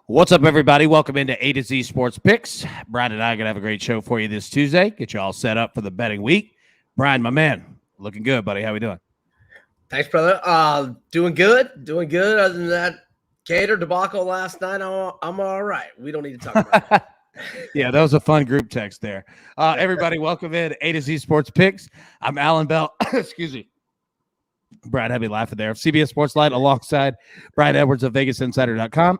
What's up, everybody? Welcome into A to Z Sports Picks. Brian and I are going to have a great show for you this Tuesday. Get you all set up for the betting week. Brian, my man, looking good, buddy. How we doing? Thanks, brother. Doing good. Other than that Gator debacle last night, I'm all right. We don't need to talk about it. Yeah, that was a fun group text there. Everybody, welcome in A to Z Sports Picks. I'm Alan Bell. Excuse me. Brian had me laughing there. CBS Sports Light alongside Brian Edwards of VegasInsider.com.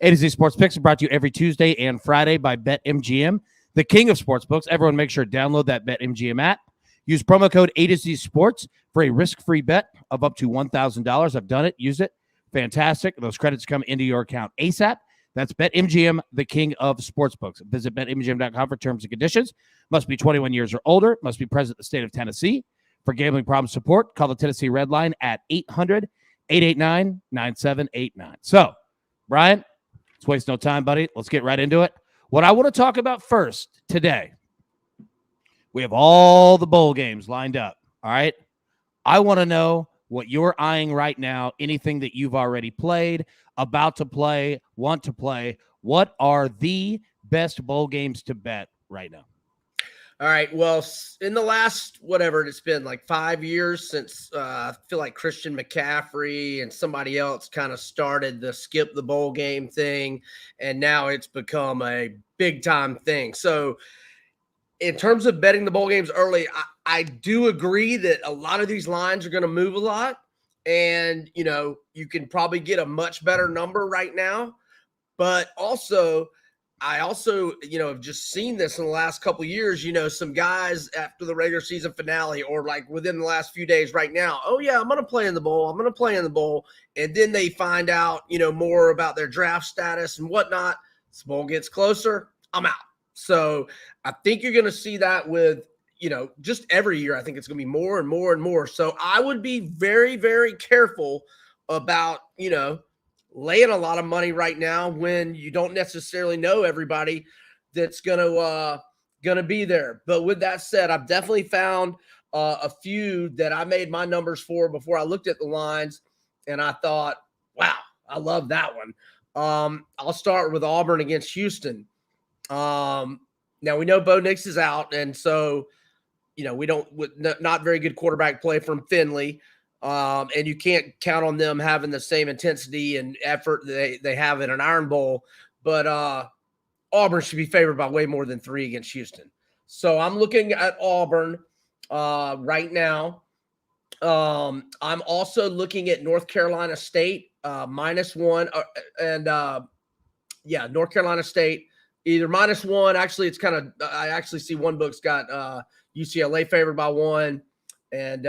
A to Z Sports Picks are brought to you every Tuesday and Friday by BetMGM, the king of sportsbooks. Everyone make sure to download that BetMGM app. Use promo code A to Z Sports for a risk-free bet of up to $1,000. I've done it. Use it. Fantastic. Those credits come into your account ASAP. That's BetMGM, the king of sportsbooks. Visit BetMGM.com for terms and conditions. Must be 21 years or older. Must be present in the state of Tennessee. For gambling problem support, call the Tennessee Red Line at 800-889-9789. So, Brian, let's waste no time, buddy. Let's get right into it. What I want to talk about first today, we have all the bowl games lined up, all right? I want to know what you're eyeing right now, anything that you've already played, about to play, want to play. What are the best bowl games to bet right now? All right. Well, in the last, whatever it's been, like 5 years since I feel like Christian McCaffrey and somebody else kind of started the skip the bowl game thing, and now it's become a big time thing. So in terms of betting the bowl games early, I do agree that a lot of these lines are going to move a lot, and, you know, you can probably get a much better number right now, but I also, you know, have just seen this in the last couple of years, you know, some guys after the regular season finale or like within the last few days right now, oh, yeah, I'm going to play in the bowl. And then they find out, you know, more about their draft status and whatnot. This bowl gets closer, I'm out. So I think you're going to see that with, you know, just every year. I think it's going to be more and more and more. So I would be very, very careful about, you know, laying a lot of money right now when you don't necessarily know everybody that's gonna be there. But with that said, I've definitely found a few that I made my numbers for before I looked at the lines, and I thought, wow, I love that one. I'll start with Auburn against Houston. Now we know Bo Nix is out, and so, you know, we don't not very good quarterback play from Finley. And you can't count on them having the same intensity and effort they have in an Iron Bowl. But Auburn should be favored by way more than 3 against Houston. So I'm looking at Auburn right now. I'm also looking at North Carolina State -1. North Carolina State, either -1. Actually, it's kind of – I actually see one book's got UCLA favored by 1. And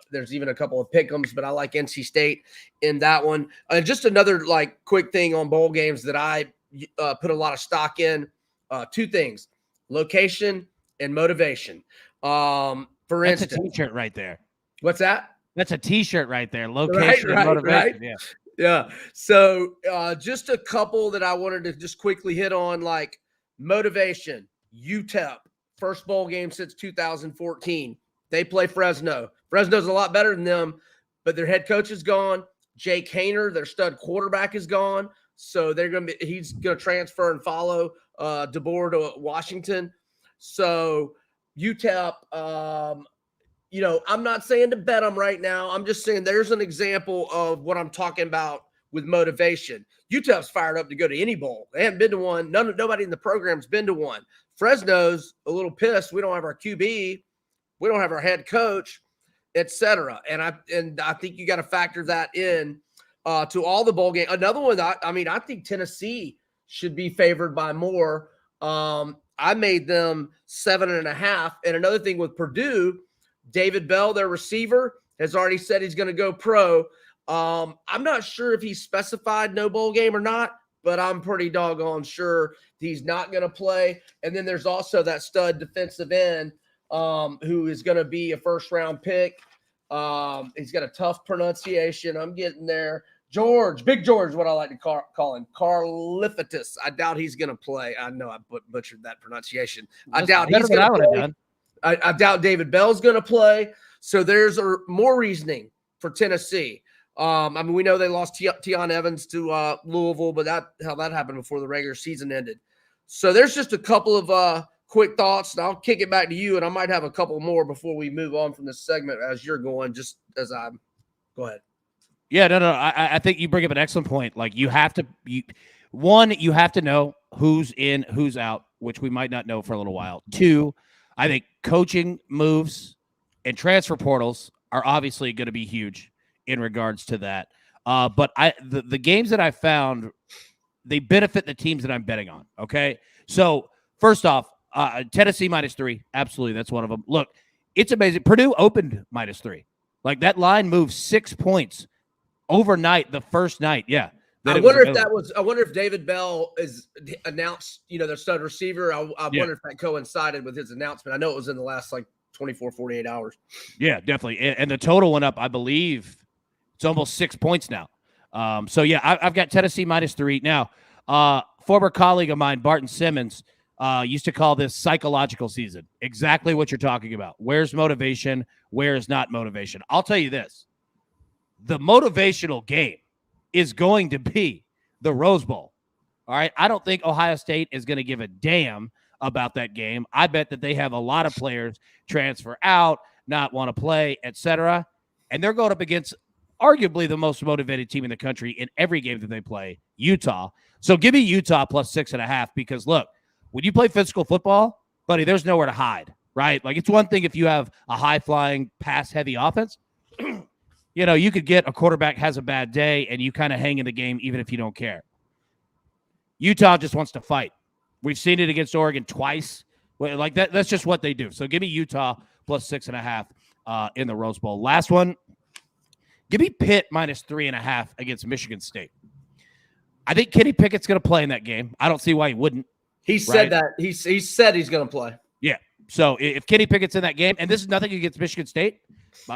there's even a couple of pick'ems, but I like NC State in that one. Just another like quick thing on bowl games that I put a lot of stock in. 2 things: location and motivation. For That's instance, a T-shirt right there. What's that? That's a T-shirt right there. Location and motivation. Right. Yeah. So just a couple that I wanted to just quickly hit on, like motivation. UTEP, first bowl game since 2014. They play Fresno. Fresno's a lot better than them, but their head coach is gone. Jake Haener, their stud quarterback, is gone. So he's going to transfer and follow DeBoer to Washington. So UTEP, you know, I'm not saying to bet them right now. I'm just saying there's an example of what I'm talking about with motivation. UTEP's fired up to go to any bowl. They haven't been to one. Nobody in the program's been to one. Fresno's a little pissed. We don't have our QB. We don't have our head coach, et cetera. And I think you got to factor that in to all the bowl games. Another one, I think Tennessee should be favored by more. I made them 7.5. And another thing with Purdue, David Bell, their receiver, has already said he's going to go pro. I'm not sure if he specified no bowl game or not, but I'm pretty doggone sure he's not going to play. And then there's also that stud defensive end, who is going to be a first-round pick. He's got a tough pronunciation. I'm getting there. Big George, what I like to call him, Karlaftis. I doubt he's going to play. I know I butchered that pronunciation. I doubt he's going to play. I doubt David Bell's going to play. So there's more reasoning for Tennessee. I mean, we know they lost Tion Evans to Louisville, but that happened before the regular season ended. So there's just a couple of quick thoughts, and I'll kick it back to you, and I might have a couple more before we move on from this segment as you're going, just as I'm – go ahead. Yeah, no. I think you bring up an excellent point. Like, you have to know who's in, who's out, which we might not know for a little while. 2, I think coaching moves and transfer portals are obviously going to be huge in regards to that. But the games that I found, they benefit the teams that I'm betting on. Okay. So first off, Tennessee -3. Absolutely. That's one of them. Look, it's amazing. Purdue opened -3. Like, that line moved 6 points overnight, the first night. Yeah. I wonder if David Bell is announced, their stud receiver. I wonder if that coincided with his announcement. I know it was in the last 24, 48 hours. Yeah, definitely. And the total went up, I believe it's almost 6 points now. So yeah, I've got Tennessee -3. Now, former colleague of mine, Barton Simmons, used to call this psychological season. Exactly what you're talking about. Where's motivation? Where is not motivation? I'll tell you this. The motivational game is going to be the Rose Bowl. All right. I don't think Ohio State is going to give a damn about that game. I bet that they have a lot of players transfer out, not want to play, etc. And they're going up against arguably the most motivated team in the country in every game that they play, Utah. So give me Utah +6.5, because look, when you play physical football, buddy, there's nowhere to hide, right? Like, it's one thing if you have a high-flying, pass-heavy offense. You could get a quarterback has a bad day and you kind of hang in the game even if you don't care. Utah just wants to fight. We've seen it against Oregon twice. Like, that's just what they do. So give me Utah +6.5 in the Rose Bowl. Last one, give me Pitt -3.5 against Michigan State. I think Kenny Pickett's going to play in that game. I don't see why he wouldn't. He said that. He said he's going to play. Yeah. So if Kenny Pickett's in that game, and this is nothing against Michigan State,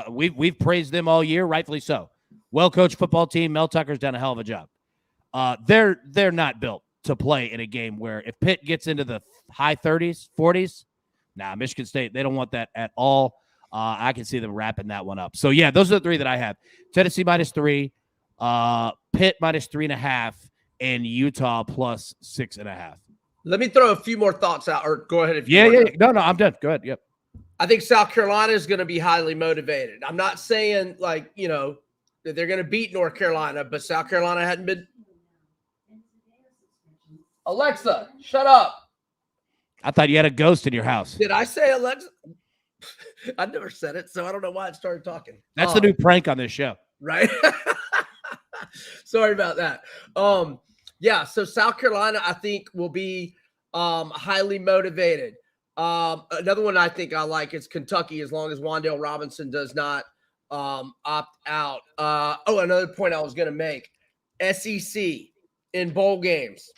we've praised them all year, rightfully so. Well-coached football team. Mel Tucker's done a hell of a job. They're not built to play in a game where if Pitt gets into the high 30s, 40s, Michigan State, they don't want that at all. I can see them wrapping that one up. So, yeah, those are the 3 that I have. Tennessee -3, Pitt -3.5, and Utah +6.5. Let me throw a few more thoughts out, or go ahead if you want. Yeah. No, I'm done. Go ahead. Yep. I think South Carolina is going to be highly motivated. I'm not saying that they're going to beat North Carolina, but South Carolina hadn't been. Alexa, shut up. I thought you had a ghost in your house. Did I say Alexa? I never said it, so I don't know why it started talking. That's the new prank on this show. Right? Sorry about that. Yeah, so South Carolina, I think, will be highly motivated. Another one I think I like is Kentucky, as long as Wan'Dale Robinson does not opt out. Another point I was going to make. SEC in bowl games.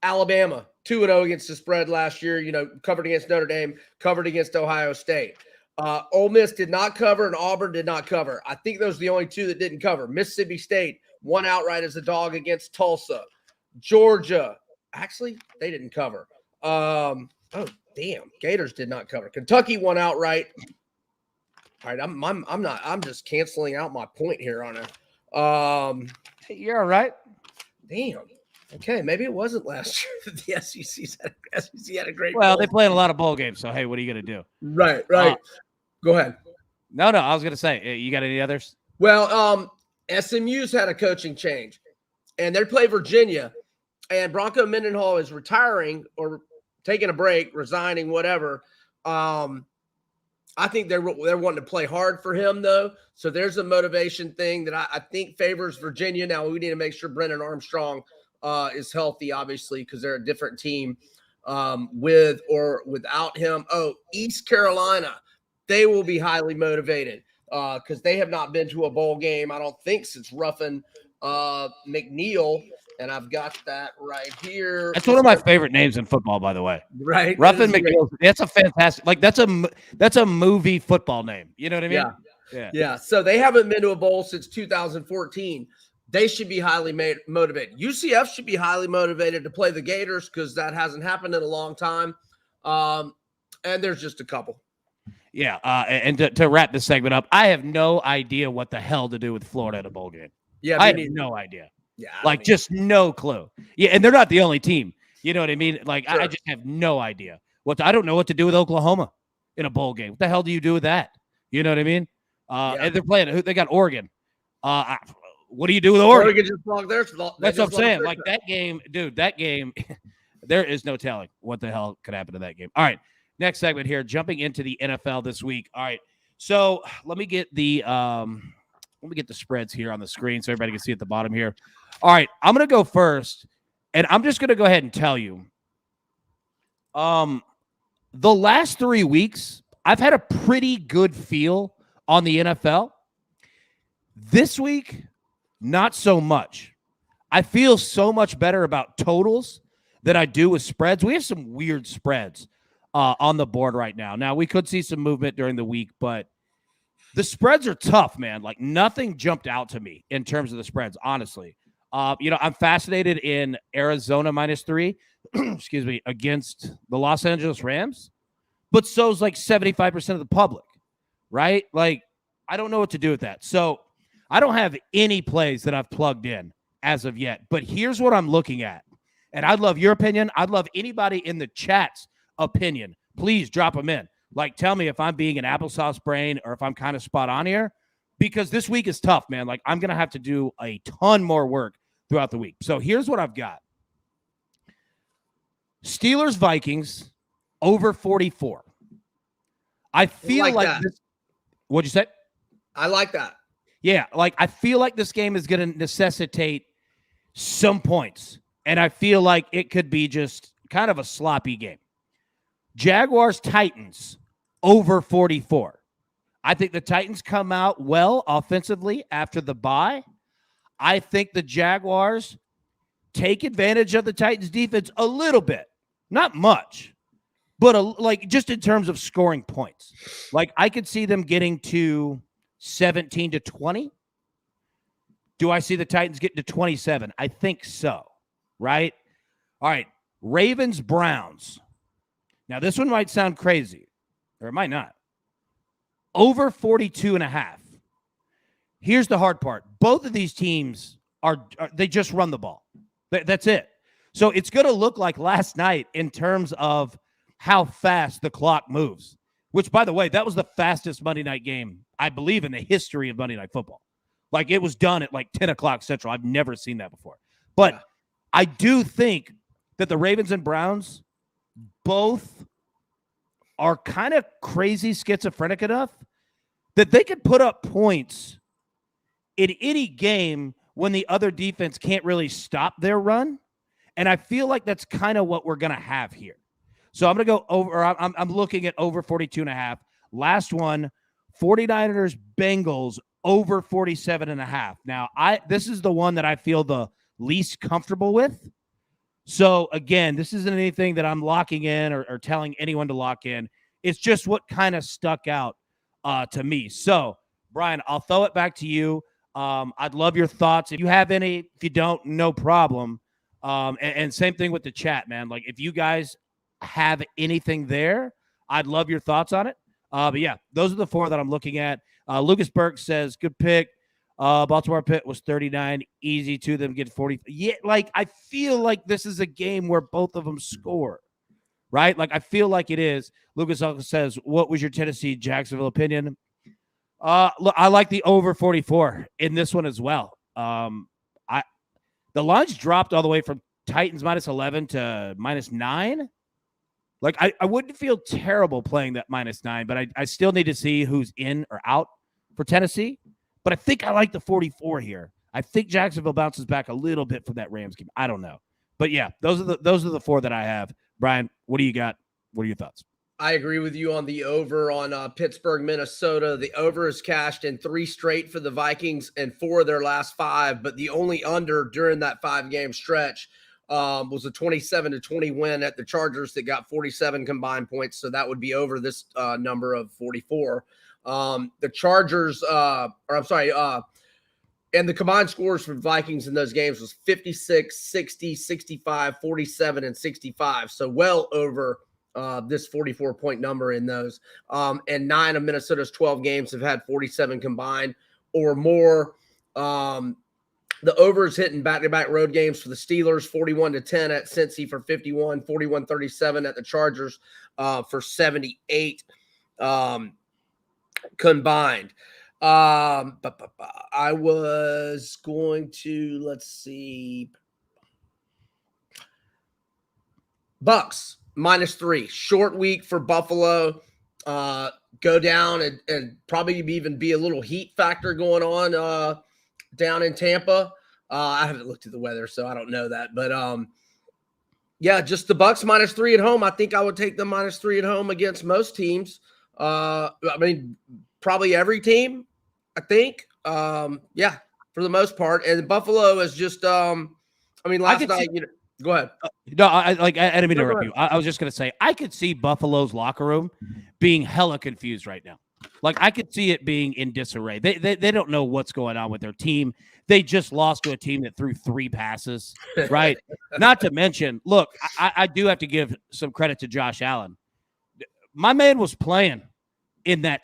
Alabama, 2-0 against the spread last year, covered against Notre Dame, covered against Ohio State. Ole Miss did not cover, and Auburn did not cover. I think those are the only 2 that didn't cover. Mississippi State won outright as a dog against Tulsa. Georgia, actually, they didn't cover. Gators did not cover. Kentucky won outright. All right, I'm just canceling out my point here on it. You're all right. Damn. Okay, maybe it wasn't last year that the SEC had a great. Well, they played a lot of bowl games, so hey, what are you going to do? Right. Go ahead. No, I was going to say, you got any others? Well, SMU's had a coaching change, and they play Virginia, and Bronco Mendenhall is retiring or taking a break, resigning, whatever. I think they're wanting to play hard for him, though. So there's a motivation thing that I think favors Virginia. Now, we need to make sure Brennan Armstrong is healthy, obviously, because they're a different team with or without him. East Carolina, they will be highly motivated because they have not been to a bowl game, I don't think, since Ruffin McNeil. And I've got that right here. That's one of my favorite names in football, by the way. Right. Ruffin McNeil. That's a fantastic, that's a movie football name. You know what I mean? Yeah. So they haven't been to a bowl since 2014. They should be highly motivated. UCF should be highly motivated to play the Gators because that hasn't happened in a long time. And there's just a couple. Yeah, and to wrap this segment up, I have no idea what the hell to do with Florida in a bowl game. Yeah, I have no idea. Yeah, like just no clue. Yeah, and they're not the only team. You know what I mean? Like Sure. I just have no idea. I don't know what to do with Oklahoma in a bowl game. What the hell do you do with that? You know what I mean? And they're playing. They got Oregon. What do you do with Oregon? Oregon just blocked theirs. That's what I'm saying. Like that game, dude. That game, there is no telling what the hell could happen to that game. All right, next segment here. Jumping into the NFL this week. All right, so let me get the spreads here on the screen so everybody can see at the bottom here. All right, I'm gonna go first, and I'm just gonna go ahead and tell you. The last 3 weeks, I've had a pretty good feel on the NFL. This week, not so much. I feel so much better about totals than I do with spreads. We have some weird spreads on the board right now. Now, we could see some movement during the week, but the spreads are tough, man. Like nothing jumped out to me in terms of the spreads, honestly. I'm fascinated in Arizona -3, excuse me, against the Los Angeles Rams, but so's like 75% of the public, right? Like, I don't know what to do with that. So I don't have any plays that I've plugged in as of yet, but here's what I'm looking at. And I'd love your opinion. I'd love anybody in the chat's opinion. Please drop them in. Like, tell me if I'm being an applesauce brain or if I'm kind of spot on here, because this week is tough, man. Like, I'm going to have to do a ton more work throughout the week. So here's what I've got. Steelers, Vikings, over 44. I feel like this. What'd you say? I like that. Yeah, like I feel like this game is going to necessitate some points, and I feel like it could be just kind of a sloppy game. Jaguars, Titans, over 44. I think the Titans come out well offensively after the bye. I think the Jaguars take advantage of the Titans defense a little bit, not much, but like just in terms of scoring points. Like I could see them getting to 17-20. Do I see the Titans getting to 27? I think so, right? All right, Ravens, Browns. Now, this one might sound crazy, or it might not. Over 42.5. Here's the hard part. Both of these teams they just run the ball. That's it. So it's going to look like last night in terms of how fast the clock moves, which, by the way, that was the fastest Monday night game, I believe, in the history of Monday Night Football. Like, it was done at like 10 o'clock Central. I've never seen that before. But I do think that the Ravens and Browns both are kind of crazy schizophrenic enough that they could put up points in any game when the other defense can't really stop their run. And I feel like that's kind of what we're going to have here. So I'm going to go over. I'm looking at over 42.5. Last one, 49ers, Bengals, over 47.5. Now, this is the one that I feel the least comfortable with. So, again, this isn't anything that I'm locking in or telling anyone to lock in. It's just what kind of stuck out to me. So, Brian, I'll throw it back to you. I'd love your thoughts. If you have any, if you don't, no problem. And same thing with the chat, man. Like, if you guys have anything there, I'd love your thoughts on it. But, yeah, those are the four that I'm looking at. Lucas Burke says, good pick. Baltimore Pitt was 39. Easy to them, get 40. Yeah, like, I feel like this is a game where both of them score, right? Like, I feel like it is. Lucas also says, what was your Tennessee-Jacksonville opinion? Look, I like the over 44 in this one as well. The lines dropped all the way from Titans -11 to -9. Like, I wouldn't feel terrible playing that -9, but I still need to see who's in or out for Tennessee. But I think I like the 44 here. I think Jacksonville bounces back a little bit from that Rams game. I don't know. But, yeah, those are the four that I have. Brian, what do you got? What are your thoughts? I agree with you on the over on Pittsburgh, Minnesota. The over is cashed in 3 straight for the Vikings and 4 of their last 5. But the only under during that 5-game stretch was a 27-20 win at the Chargers that got 47 combined points. So that would be over this number of 44. The Chargers, and the combined scores for Vikings in those games was 56, 60, 65, 47, and 65. So well over this 44-point number in those. And 9 of Minnesota's 12 games have had 47 combined or more. The overs hitting back-to-back road games for the Steelers, 41-10 at Cincy for 51, 41-37 at the Chargers for 78 combined. I was going to, let's see. Bucks -3. Short week for Buffalo. Go down and probably even be a little heat factor going on down in Tampa. I haven't looked at the weather, so I don't know that. But yeah, just the Bucks -3 at home. I think I would take them -3 at home against most teams. I mean, probably every team, I think. Yeah, for the most part. And Buffalo is just I mean, last night, go ahead. No, I didn't mean to interrupt you. I was just going to say, I could see Buffalo's locker room being hella confused right now. Like, I could see it being in disarray. They don't know what's going on with their team. They just lost to a team that threw 3 passes, right? Not to mention, look, I do have to give some credit to Josh Allen. My man was playing in that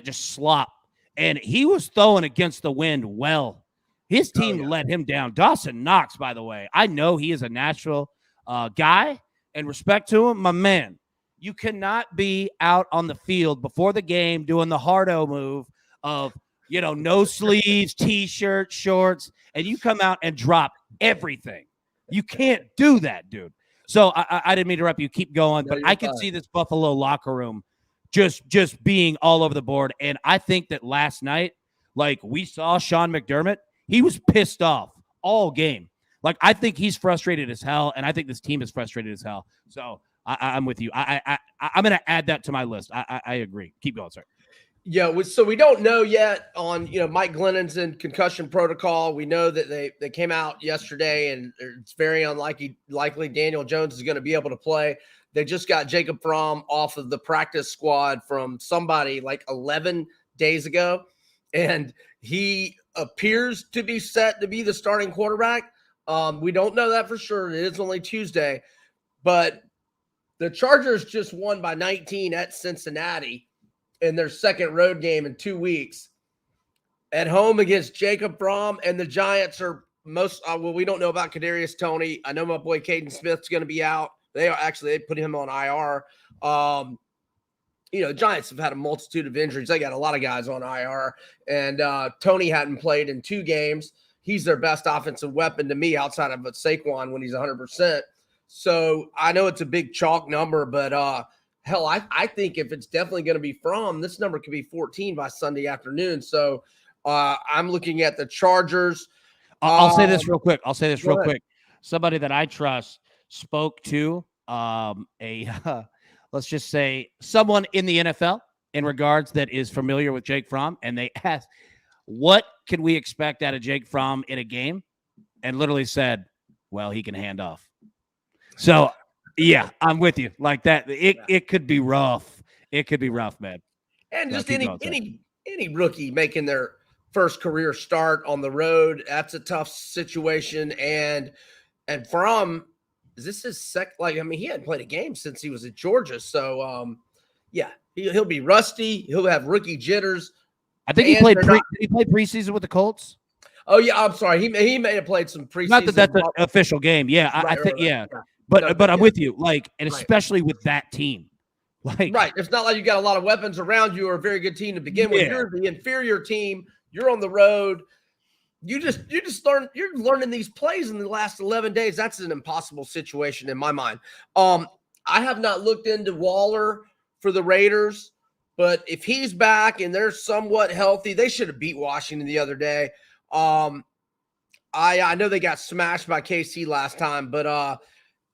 just slop, and he was throwing against the wind well. His team let him down. Dawson Knox, by the way, I know he is a Nashville guy, and respect to him, my man. You cannot be out on the field before the game doing the hardo move of, no sleeves, T-shirt, shorts, and you come out and drop everything. You can't do that, dude. So I didn't mean to interrupt you. Keep going, but I can see this Buffalo locker room just being all over the board. And I think that last night, like we saw Sean McDermott, he was pissed off all game. Like, I think he's frustrated as hell, and I think this team is frustrated as hell. So I'm with you. I'm going to add that to my list. I agree. Keep going, sir. Yeah, so we don't know yet on, Mike Glennon's in concussion protocol. We know that they came out yesterday, and it's very likely Daniel Jones is going to be able to play. They just got Jacob Fromm off of the practice squad from somebody like 11 days ago, and he appears to be set to be the starting quarterback. We don't know that for sure. It is only Tuesday, but the Chargers just won by 19 at Cincinnati in their second road game in 2 weeks at home against Jacob Fromm, and the Giants are we don't know about Kadarius Toney. I know my boy Caden Smith's going to be out. They put him on IR. Giants have had a multitude of injuries. They got a lot of guys on IR, and Toney hadn't played in 2 games. He's their best offensive weapon to me outside of Saquon when he's 100%. So I know it's a big chalk number, but hell, I think if it's definitely going to be Fromm, this number could be 14 by Sunday afternoon. So I'm looking at the Chargers. I'll say this real quick. Somebody that I trust spoke to let's just say someone in the NFL in regards that is familiar with Jake Fromm, and they asked, what can we expect out of Jake Fromm in a game? And literally said, well, he can hand off. So, yeah, I'm with you. Like that, it could be rough. It could be rough, man. And just any rookie making their first career start on the road, that's a tough situation. And Fromm, is this his second? He hadn't played a game since he was at Georgia. So, yeah, he'll be rusty. He'll have rookie jitters. I think he played preseason with the Colts. Oh yeah, I'm sorry. He may have played some preseason. Not that that's an official game. Yeah, I think yeah. But I'm with you. And especially with that team. Right. It's not like you got a lot of weapons around you or a very good team to begin with. You're the inferior team. You're on the road. You're learning these plays in the last 11 days. That's an impossible situation in my mind. I have not looked into Waller for the Raiders. But if he's back and they're somewhat healthy, they should have beat Washington the other day. I know they got smashed by KC last time, but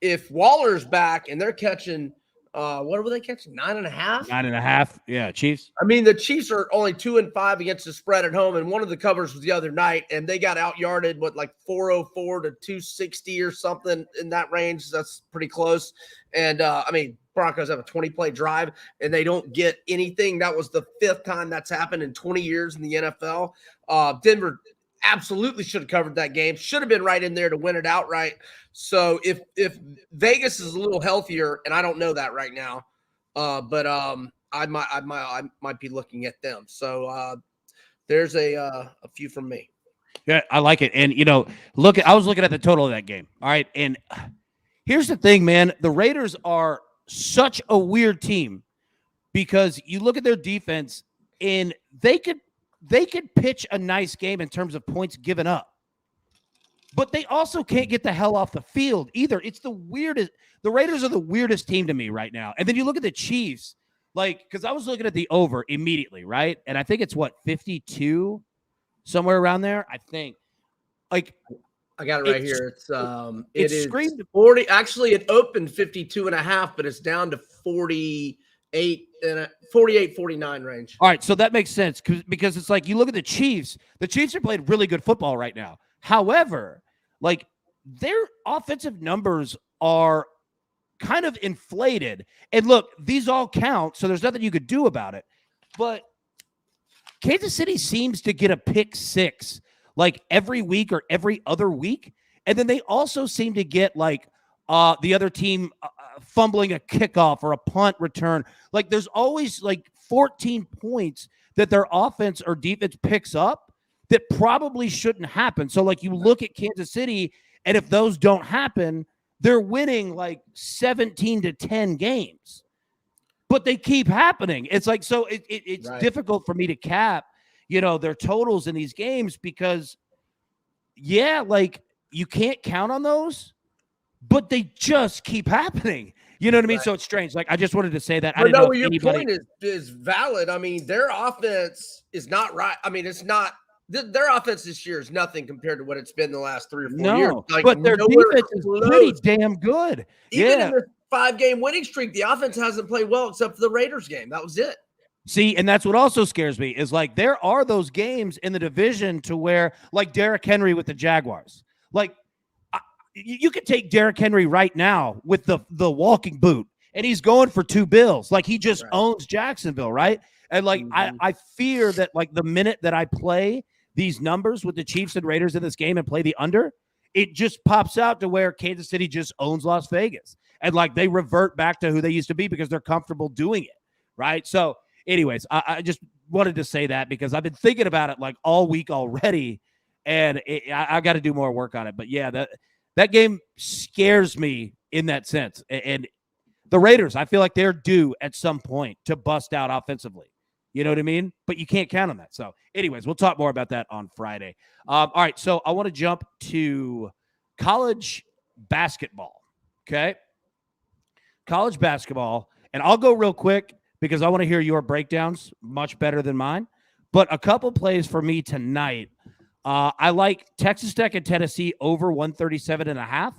if Waller's back and they're catching, what were they catching? 9.5? 9.5. Yeah, Chiefs. I mean, the Chiefs are only 2-5 against the spread at home, and one of the covers was the other night, and they got out-yarded, 404 to 260 or something in that range. That's pretty close. And, Broncos have a 20-play drive, and they don't get anything. That was the 5th time that's happened in 20 years in the NFL. Denver absolutely should have covered that game. Should have been right in there to win it outright. So if Vegas is a little healthier, and I don't know that right now, but I might be looking at them. So there's a few from me. Yeah, I like it. And I was looking at the total of that game. All right, and here's the thing, man. The Raiders are such a weird team because you look at their defense, and they could pitch a nice game in terms of points given up. But they also can't get the hell off the field either. It's the weirdest. The Raiders are the weirdest team to me right now. And then you look at the Chiefs, because I was looking at the over immediately, right? And I think it's 52, somewhere around there. I think. I got it right here. It is screamed 40. Actually, it opened 52.5, but it's down to 48 and 49 range. All right, so that makes sense because it's like you look at the Chiefs. The Chiefs are playing really good football right now. However, their offensive numbers are kind of inflated. And look, these all count, so there's nothing you could do about it. But Kansas City seems to get a pick six every week or every other week. And then they also seem to get the other team fumbling a kickoff or a punt return. There's always 14 points that their offense or defense picks up that probably shouldn't happen. So you look at Kansas City, and if those don't happen, they're winning 17-10 games. But they keep happening. It's it's right. difficult for me to cap, their totals in these games because, you can't count on those, but they just keep happening. You know what I mean? Right. So it's strange. I just wanted to say that. But I didn't know if your point is valid. I mean, their offense is not right. I mean, it's not. Their offense this year is nothing compared to what it's been the last 3 or 4 years. But their defense is pretty damn good. Even in the 5-game winning streak, the offense hasn't played well except for the Raiders game. That was it. See, and that's what also scares me is there are those games in the division to where Derrick Henry with the Jaguars. You could take Derrick Henry right now with the walking boot, and he's going for $2 bills. He just owns Jacksonville, right? And I fear that the minute that I play these numbers with the Chiefs and Raiders in this game and play the under, it just pops out to where Kansas City just owns Las Vegas. And they revert back to who they used to be because they're comfortable doing it, right? So anyways, I just wanted to say that because I've been thinking about it all week already, and I got to do more work on it. But yeah, that game scares me in that sense. And the Raiders, I feel like they're due at some point to bust out offensively. You know what I mean? But you can't count on that. So anyways, we'll talk more about that on Friday. All right, so I want to jump to college basketball, okay? College basketball, and I'll go real quick because I want to hear your breakdowns much better than mine. But a couple plays for me tonight. I like Texas Tech and Tennessee over 137.5.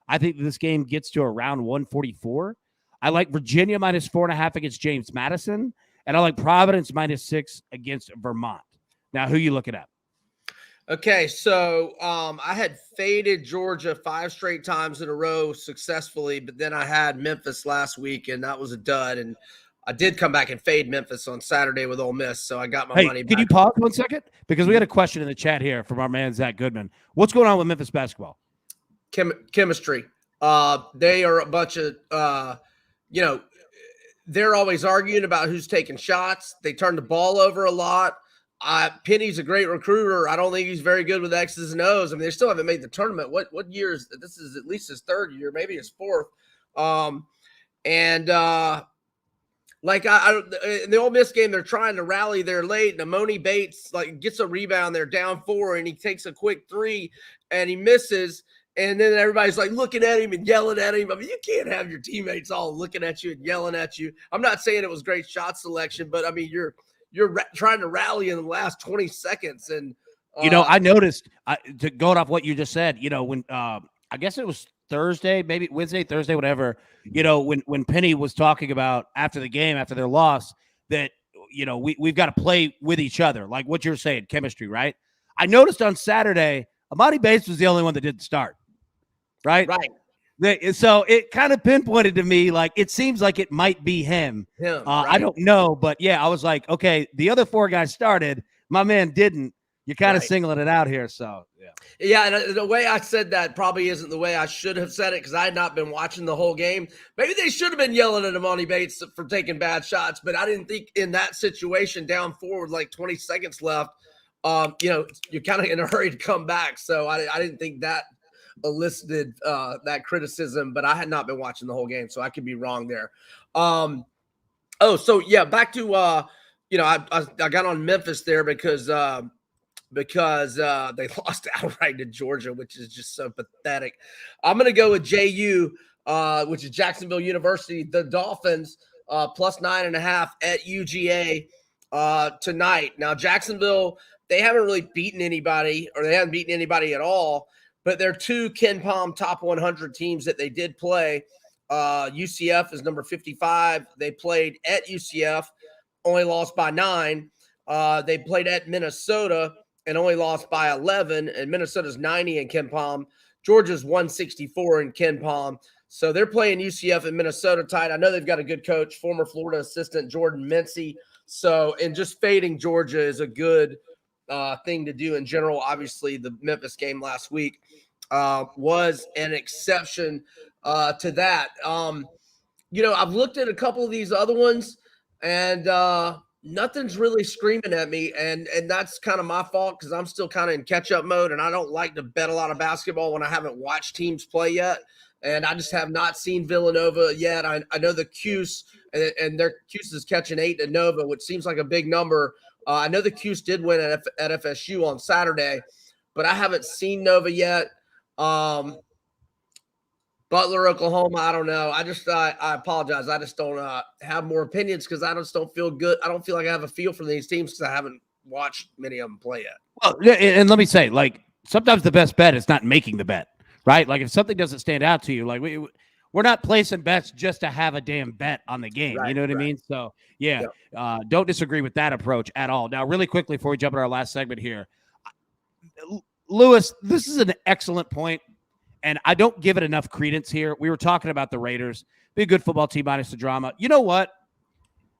I think this game gets to around 144. I like Virginia minus 4.5 against James Madison. And I like Providence minus 6 against Vermont. Now, who you looking at? Okay, so I had faded Georgia 5 straight times in a row successfully, but then I had Memphis last week, and that was a dud. And I did come back and fade Memphis on Saturday with Ole Miss, so I got my money back. Can you pause 1 second? Because we got a question in the chat here from our man, Zach Goodman. What's going on with Memphis basketball? Chemistry. They are a bunch of, they're always arguing about who's taking shots. They turn the ball over a lot. Penny's a great recruiter. I don't think he's very good with X's and O's. I mean, they still haven't made the tournament. What year is this? Is at least his 3rd year, maybe his 4th. In the Ole Miss game, they're trying to rally there late. And Amoni Bates gets a rebound. They're down 4, and he takes a quick 3, and he misses. And then everybody's looking at him and yelling at him. I mean, you can't have your teammates all looking at you and yelling at you. I'm not saying it was great shot selection, but I mean, you're trying to rally in the last 20 seconds. And I noticed going off what you just said. When I guess it was Thursday, maybe Wednesday, Thursday, whatever. When Penny was talking about after the game, after their loss, that we've got to play with each other, like what you're saying, chemistry, right? I noticed on Saturday, Amani Bates was the only one that didn't start. Right. So it kind of pinpointed to me, it seems like it might be him. Right. I don't know, but yeah, I was like, okay, the other 4 guys started. My man didn't. you're kind of Right. singling it out here. So, yeah. Yeah, and the way I said that probably isn't the way I should have said it because I had not been watching the whole game. Maybe they should have been yelling at Amani Bates for taking bad shots, but I didn't think in that situation down forward, like 20 seconds left, you're kind of in a hurry to come back. So I didn't think that elicited that criticism, but I had not been watching the whole game, so I could be wrong there. Back to I got on Memphis there because they lost outright to Georgia, which is just so pathetic. I'm going to go with JU, which is Jacksonville University. The Dolphins plus 9.5 at UGA tonight. Now, Jacksonville, they haven't really beaten anybody, or they haven't beaten anybody at all, but they're two Ken Palm top 100 teams that they did play. UCF is number 55. They played at UCF, only lost by 9. They played at Minnesota and only lost by 11, and Minnesota's 90 in Ken Palm. Georgia's 164 in Ken Palm. So they're playing UCF and Minnesota tight. I know they've got a good coach, former Florida assistant Jordan Mincy. So, and just fading Georgia is a good thing to do in general. Obviously, the Memphis game last week was an exception to that. I've looked at a couple of these other ones, and nothing's really screaming at me, and that's kind of my fault because I'm still kind of in catch-up mode, and I don't like to bet a lot of basketball when I haven't watched teams play yet, and I just have not seen Villanova yet. I know the Cuse, and their Cuse is catching 8 to Nova, which seems like a big number. I know the Cuse did win at FSU on Saturday, but I haven't seen Nova yet. Butler, Oklahoma, I don't know. I apologize. I just don't have more opinions because I just don't feel good. I don't feel like I have a feel for these teams because I haven't watched many of them play yet. Well, and let me say, like, sometimes the best bet is not making the bet, right? Like, if something doesn't stand out to you, like, we're not placing bets just to have a damn bet on the game. Right, you know what I mean? So, yeah, don't disagree with that approach at all. Now, really quickly, before we jump into our last segment here, Lewis, this is an excellent point. And I don't give it enough credence here. We were talking about the Raiders. Be a good football team minus the drama. You know what?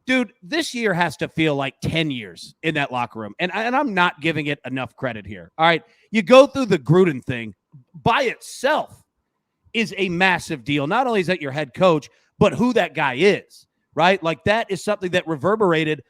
Dude, this year has to feel like 10 years in that locker room. And I'm not giving it enough credit here. All right. You go through the Gruden thing by itself is a massive deal. Not only is that your head coach, but who that guy is, right? Like that is something that reverberated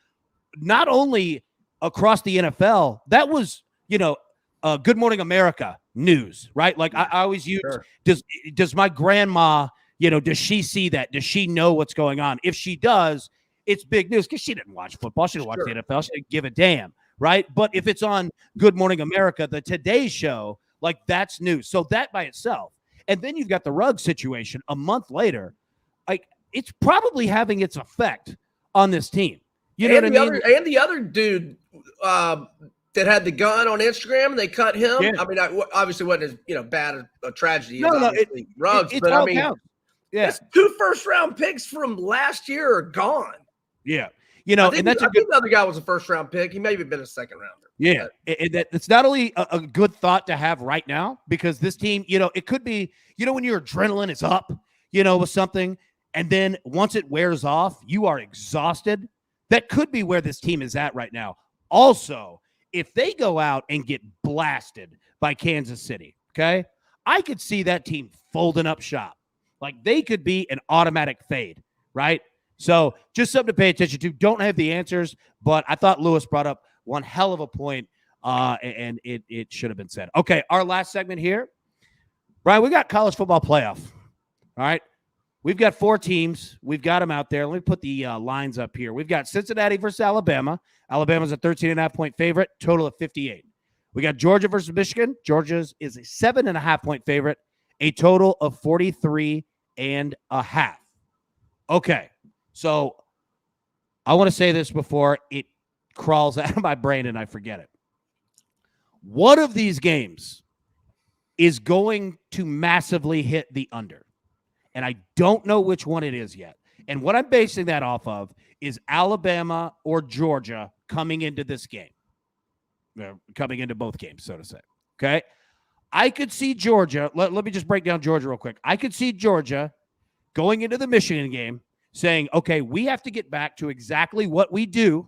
not only across the NFL. That was, Good Morning America news, right? Like I always use, does my grandma, does she see that? Does she know what's going on? If she does, it's big news because she didn't watch football. She didn't watch the NFL. She didn't give a damn, right? But if it's on Good Morning America, the Today Show, like that's news. So that by itself. And then you've got the Ruggs situation a month later. Like it's probably having its effect on this team. You know what I mean? And the other dude, that had the gun on Instagram and they cut him. Yeah. I mean, obviously wasn't as bad a tragedy as Ruggs, but I mean, that's 2 first-round picks from last year are gone. Yeah, I think the other guy was a first-round pick. He may have been a second-rounder. Yeah, it's not only a good thought to have right now because this team, it could be, when your adrenaline is up, with something, and then once it wears off, you are exhausted. That could be where this team is at right now. Also, if they go out and get blasted by Kansas City, okay, I could see that team folding up shop. Like they could be an automatic fade, right? So just something to pay attention to. Don't have the answers, but I thought Lewis brought up one hell of a point, and it should have been said. Okay, our last segment here. Brian, we got college football playoff. All right. We've got 4 teams. We've got them out there. Let me put the lines up here. We've got Cincinnati versus Alabama. Alabama's a 13.5-point favorite, total of 58. We got Georgia versus Michigan. Georgia's is a 7.5-point favorite, a total of 43.5. Okay, so I want to say this before it crawls out of my brain and I forget it. One of these games is going to massively hit the under. And I don't know which one it is yet. And what I'm basing that off of is Alabama or Georgia coming into this game. Coming into both games, so to say. Okay? I could see Georgia. Let me just break down Georgia real quick. I could see Georgia going into the Michigan game saying, okay, we have to get back to exactly what we do,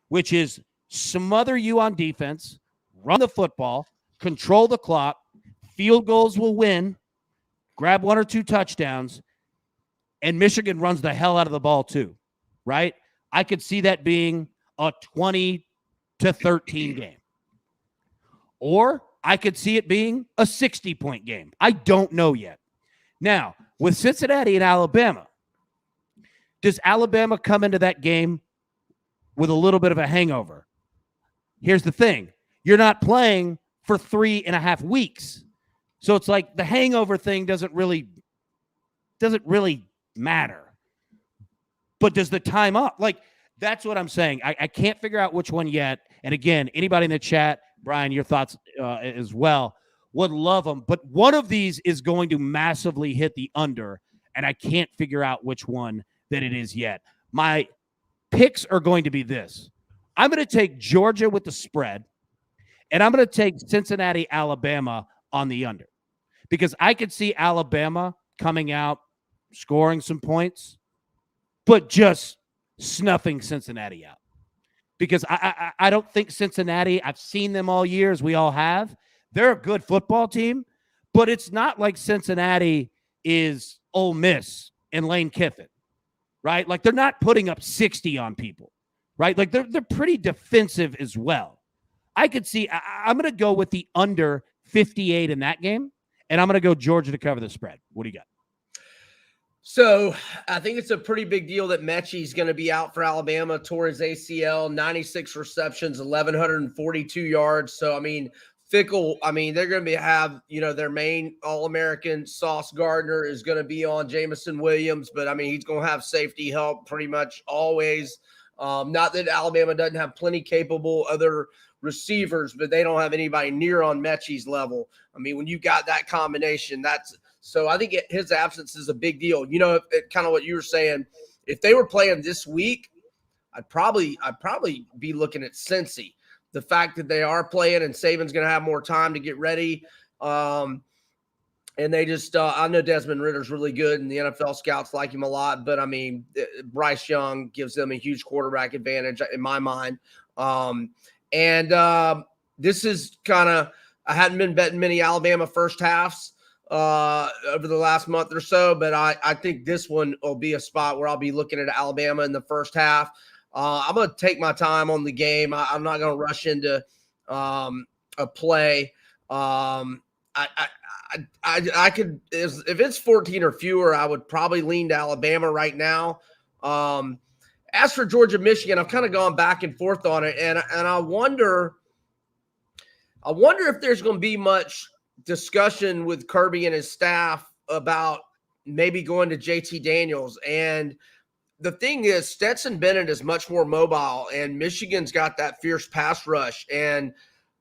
which is smother you on defense, run the football, control the clock, field goals will win, grab 1 or 2 touchdowns, and Michigan runs the hell out of the ball too, right? I could see that being a 20-13 game. Or I could see it being a 60-point game. I don't know yet. Now, with Cincinnati and Alabama, does Alabama come into that game with a little bit of a hangover? Here's the thing. You're not playing for 3.5 weeks. So it's like the hangover thing doesn't really matter. But does the time up? Like, that's what I'm saying. I can't figure out which one yet. And again, anybody in the chat, Brian, your thoughts as well, would love them. But one of these is going to massively hit the under, and I can't figure out which one that it is yet. My picks are going to be this. I'm going to take Georgia with the spread, and I'm going to take Cincinnati, Alabama on the under, because I could see Alabama coming out, scoring some points, but just snuffing Cincinnati out. Because I don't think Cincinnati, I've seen them all year, as we all have. They're a good football team, but it's not like Cincinnati is Ole Miss and Lane Kiffin, right? Like, they're not putting up 60 on people, right? Like, they're pretty defensive as well. I could see, I'm going to go with the under 58 in that game, and I'm going to go Georgia to cover the spread. What do you got? So I think it's a pretty big deal that Mechie's going to be out for Alabama, tore his ACL, 96 receptions, 1,142 yards. So, I mean, Fickle, I mean, they're going to have, their main All-American Sauce Gardner is going to be on Jamison Williams, but, I mean, he's going to have safety help pretty much always. Not that Alabama doesn't have plenty capable other receivers, but they don't have anybody near on Mechie's level. I mean, when you got that combination, so I think his absence is a big deal. Kind of what you were saying, if they were playing this week, I'd probably be looking at Cincy. The fact that they are playing and Saban's going to have more time to get ready. And they just, I know Desmond Ritter's really good and the NFL scouts like him a lot, but I mean, Bryce Young gives them a huge quarterback advantage in my mind. This is kind of, I hadn't been betting many Alabama first halves over the last month or so, but I think this one will be a spot where I'll be looking at Alabama in the first half. I'm going to take my time on the game. I'm not going to rush into a play. I could, if it's 14 or fewer, I would probably lean to Alabama right now. As for Georgia, Michigan, I've kind of gone back and forth on it, and I wonder if there's going to be much discussion with Kirby and his staff about maybe going to JT Daniels. And the thing is, Stetson Bennett is much more mobile, and Michigan's got that fierce pass rush, and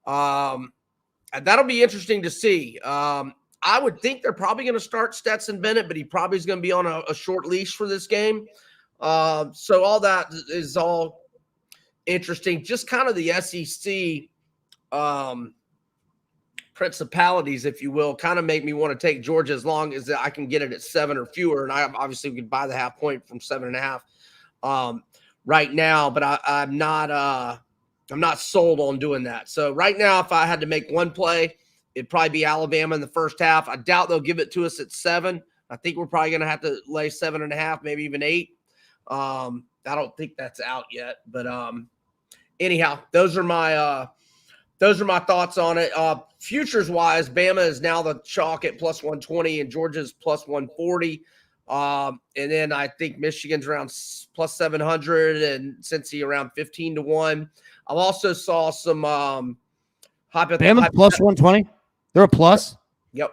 that'll be interesting to see. I would think they're probably going to start Stetson Bennett, but he probably is going to be on a short leash for this game. So all that is all interesting. Just kind of the SEC principalities, if you will, kind of make me want to take Georgia as long as I can get it at 7 or fewer. And I obviously could buy the half point from 7.5 right now, but I'm not sold on doing that. So right now, if I had to make one play, it'd probably be Alabama in the first half. I doubt they'll give it to us at 7. I think we're probably going to have to lay 7.5, maybe even 8. I don't think that's out yet, but anyhow, those are my thoughts on it. Futures wise, Bama is now the chalk at plus 120 and Georgia's plus 140. And then I think Michigan's around plus 700 and Cincy around 15-1. I've also saw some Bama plus 120. They're a plus. Yep.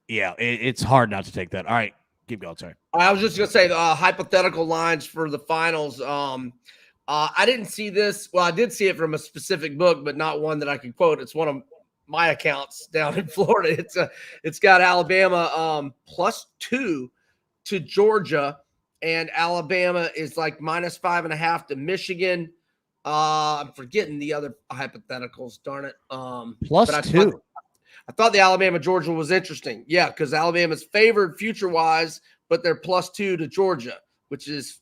Yeah, it's hard not to take that. All right, keep going. Sorry. I was just gonna say the hypothetical lines for the finals. I didn't see this. Well, I did see it from a specific book, but not one that I could quote. It's one of my accounts down in Florida. It's got Alabama plus 2 to Georgia, and Alabama is like minus 5.5 to Michigan. I'm forgetting the other hypotheticals. Darn it. Plus 2. I thought the Alabama Georgia was interesting. Yeah, because Alabama's favored future wise, but they're plus 2 to Georgia, which is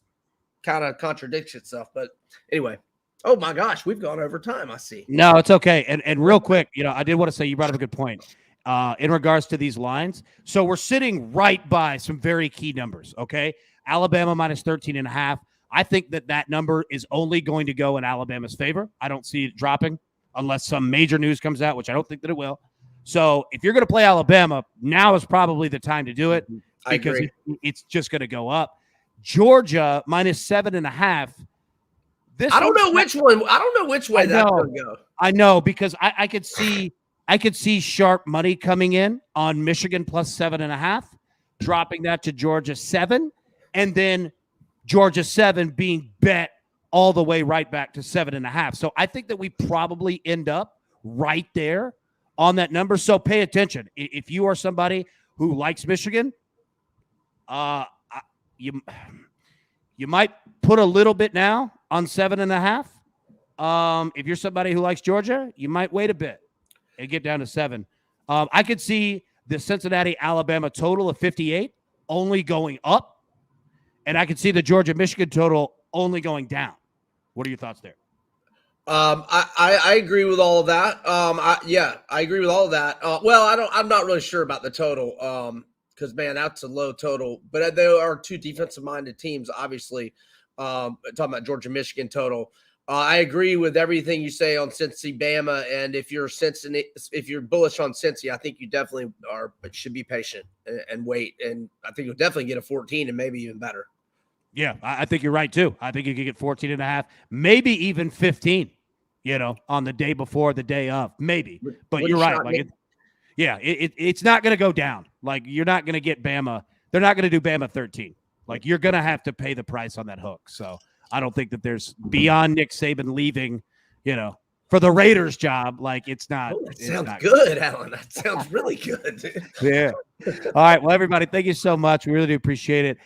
kind of contradicts itself. But anyway, Oh my gosh, we've gone over time. I see. No, it's okay. And real quick, I did want to say you brought up a good point in regards to these lines. So we're sitting right by some very key numbers. Okay, Alabama minus 13.5. I think that number is only going to go in Alabama's favor. I don't see it dropping unless some major news comes out, which I don't think that it will. So if you're going to play Alabama, now is probably the time to do it because it's just going to go up. Georgia minus 7.5. I don't know which one. I don't know which way that's going to go. I know because I could see sharp money coming in on Michigan plus 7.5, dropping that to Georgia 7, and then Georgia 7 being bet all the way right back to 7.5. So I think that we probably end up right there on that number. So pay attention. If you are somebody who likes Michigan, you might put a little bit now on 7.5. If you're somebody who likes Georgia, you might wait a bit and get down to 7. I could see the Cincinnati Alabama total of 58 only going up, and I could see the Georgia Michigan total only going down. What are your thoughts there? I agree with all of that. I agree with all of that. I'm not really sure about the total. Because man, that's a low total. But there are two defensive-minded teams, obviously. Talking about Georgia Michigan total. I agree with everything you say on Cincy Bama, and if you're bullish on Cincy, I think you definitely are, but should be patient and wait. And I think you'll definitely get a 14 and maybe even better. Yeah, I think you're right too. I think you could get 14.5, maybe even 15. On the day before, the day of, maybe. But you're right. Like, it's not going to go down. Like, you're not going to get Bama. They're not going to do Bama 13. Like, you're going to have to pay the price on that hook. So I don't think that there's beyond Nick Saban leaving, for the Raiders job. Like, it's not. That sounds good, Alan. That sounds really good. Yeah. All right. Well, everybody, thank you so much. We really do appreciate it.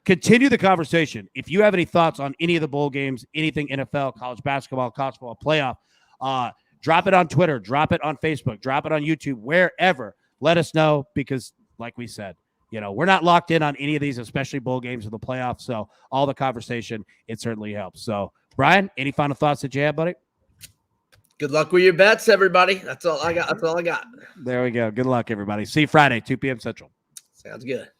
Continue the conversation. If you have any thoughts on any of the bowl games, anything NFL, college basketball, college football playoff, drop it on Twitter, drop it on Facebook, drop it on YouTube, wherever. Let us know because, like we said, we're not locked in on any of these, especially bowl games or the playoffs. So all the conversation, it certainly helps. So, Brian, any final thoughts that you have, buddy? Good luck with your bets, everybody. That's all I got. There we go. Good luck, everybody. See you Friday, 2 p.m. Central. Sounds good.